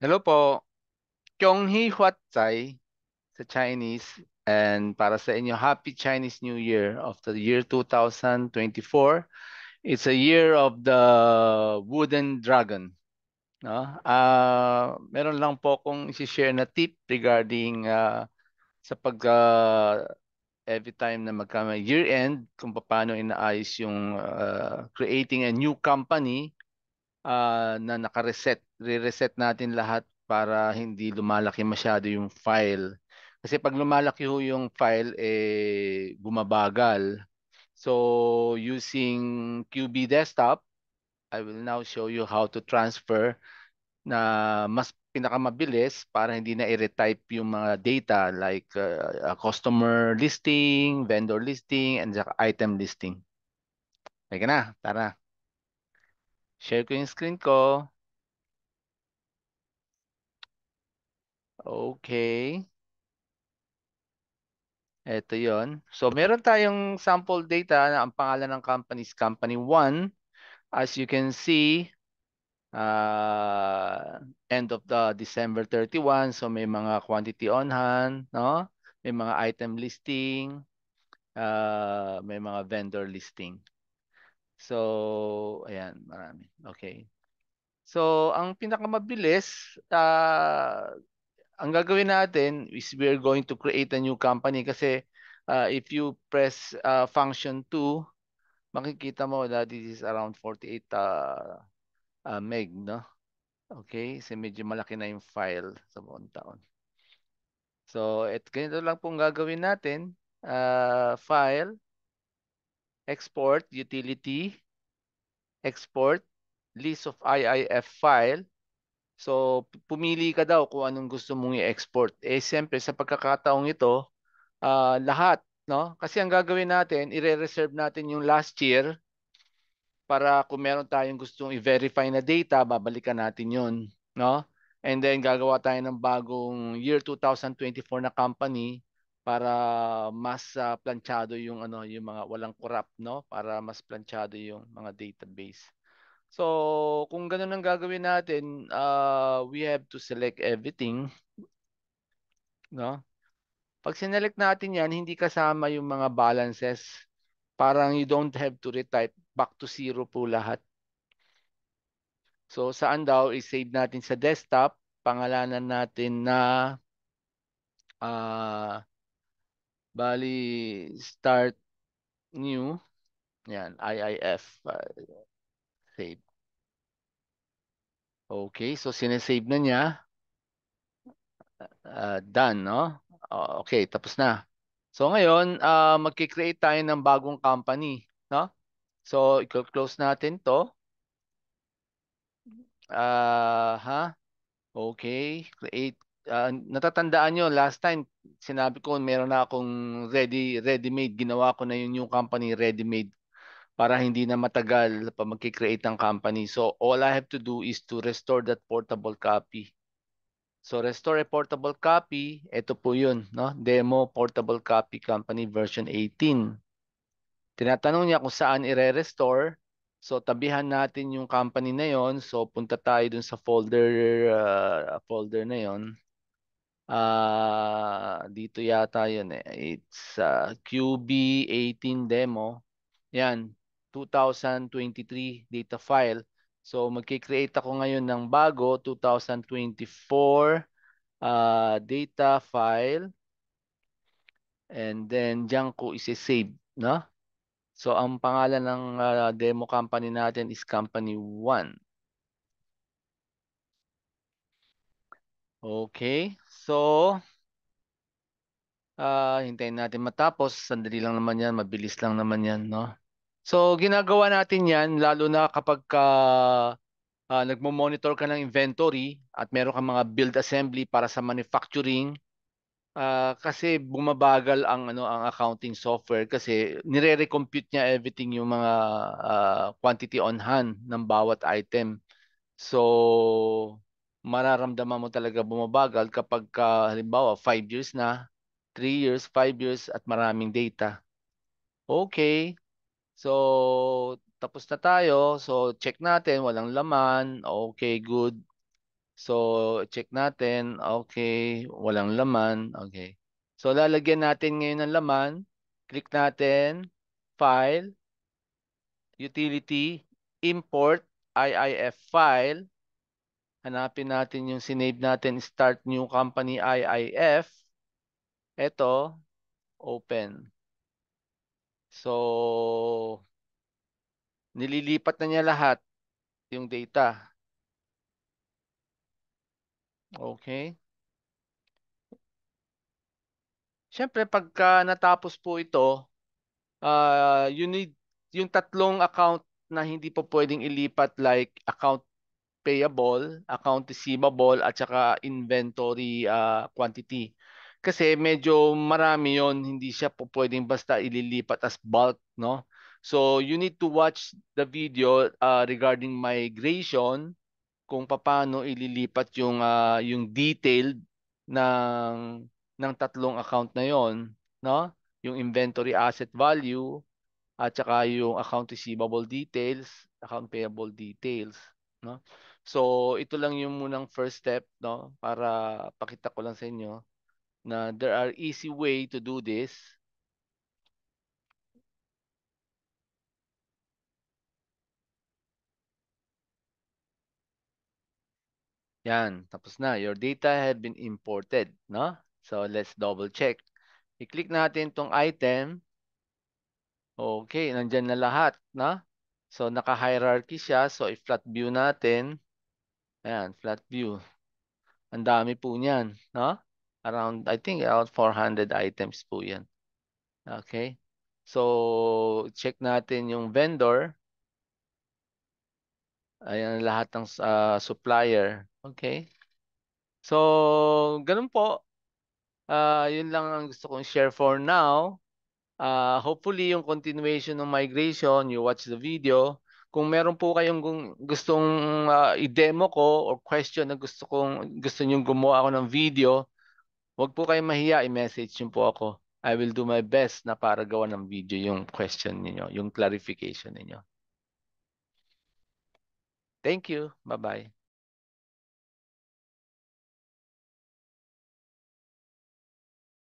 Hello po. Kyung-hee Huat Zai sa Chinese and para sa inyo, Happy Chinese New Year of the year 2024. It's a year of the wooden dragon. No? Meron lang po akong isi-share na tip regarding sa pag every time na year end kung paano inaayos yung creating a new company na naka-reset, re-reset natin lahat para hindi lumalaki masyado yung file. Kasi pag lumalaki ho yung file, bumabagal. So, using QB Desktop, I will now show you how to transfer na mas pinakamabilis para hindi na i-retype yung mga data like customer listing, vendor listing, and saka item listing. Teka na, tara. Share ko yung screen ko. Okay. Ito yon. So, meron tayong sample data na ang pangalan ng company is Company 1. As you can see, end of the December 31. So, may mga quantity on hand, no? May mga item listing, may mga vendor listing. So, ayan, marami. Okay. So, ang pinakamabilis, ang gagawin natin is we're going to create a new company kasi if you press function 2, makikita mo that this is around 48 meg, no? Okay, so medyo malaki na yung file sa buong taon. So, ganito lang pong gagawin natin. File, export, utility, export, list of IIF file. So, pumili ka daw kung anong gusto mong i-export. Siyempre, sa pagkakataong ito, lahat, no? Kasi ang gagawin natin, ire-reserve natin yung last year para kung meron tayong gustong i-verify na data, babalikan natin yun, no? And then gagawa tayo ng bagong year 2024 na company para mas planchado yung yung mga walang corrupt, no? Para mas planchado yung mga database. So, kung ganun ang gagawin natin, we have to select everything, no? Pag sinelect natin yan, hindi kasama yung mga balances. Parang you don't have to retype. Back to zero po lahat. So saan daw i-save natin sa desktop? Pangalanan natin na uh, bali start new. Yan, IIF save. Okay, so sinesave na niya. Done, no? Okay, tapos na. So ngayon, magki-create tayo ng bagong company, no? So i-close natin 'to. Ha? Okay, create. Natatandaan nyo, last time, sinabi ko meron na akong ready-made. Ginawa ko na yung company ready-made para hindi na matagal pa magki-create ng company. So, all I have to do is to restore that portable copy. So, restore a portable copy. Ito po yun, no? Demo portable copy company version 18. Tinatanong niya kung saan i-restore. So tabihan natin yung company na yon. So punta tayo dun sa folder na yon. Dito yata yun eh. It's QB18 demo. Yan, 2023 data file. So magki-create ako ngayon ng bago 2024 data file and then diyan ko isi-save, no? So ang pangalan ng demo company natin is Company 1. Okay. So hintayin natin matapos. Sandali lang naman yan. Mabilis lang naman yan, no? So ginagawa natin yan lalo na kapag nagmo-monitor ka ng inventory at meron kang mga build assembly para sa manufacturing. Kasi bumabagal ang accounting software kasi nire-recompute niya everything yung mga quantity on hand ng bawat item. So, mararamdaman mo talaga bumabagal kapag halimbawa 5 years na, 3 years, 5 years at maraming data. Okay. So, tapos na tayo. So, check natin, walang laman. Okay, good. So, check natin. Okay, walang laman. Okay. So, lalagyan natin ngayon ng laman. Click natin, File, Utility, Import, IIF file. Hanapin natin yung sinave natin, Start New Company IIF. Ito, Open. So, nililipat na niya lahat yung data. Okay. Siyempre, pagka natapos po ito, you need yung tatlong account na hindi po pwedeng ilipat like account payable, account receivable at saka inventory quantity. Kasi medyo marami yon, hindi siya po pwedeng basta ililipat as bulk, no? So you need to watch the video regarding migration kung paano ililipat yung detailed ng tatlong account na yon, no? Yung inventory asset value at saka yung account receivable details, account payable details, no? So ito lang yung munang first step, no, para pakita ko lang sa inyo na there are easy way to do this. Yan, tapos na. Your data have been imported, no? So let's double check. I-click natin tong item. Okay, nandyan na lahat, no? So naka-hierarchy siya. So i-flat view natin. Ayan, flat view. Ang dami po niyan, no? Around, I think, around 400 items po yan. Okay? So, check natin yung vendor. Ayan lahat ng supplier. Okay? So, ganun po. Yun lang ang gusto kong share for now. Hopefully, yung continuation ng migration, you watch the video. Kung meron po kayong gustong i-demo ko or question na gusto nyong gumawa ako ng video, huwag po kayong mahiya, i-message niyo po ako. I will do my best na para gawa ng video yung question niyo, yung clarification niyo. Thank you. Bye-bye.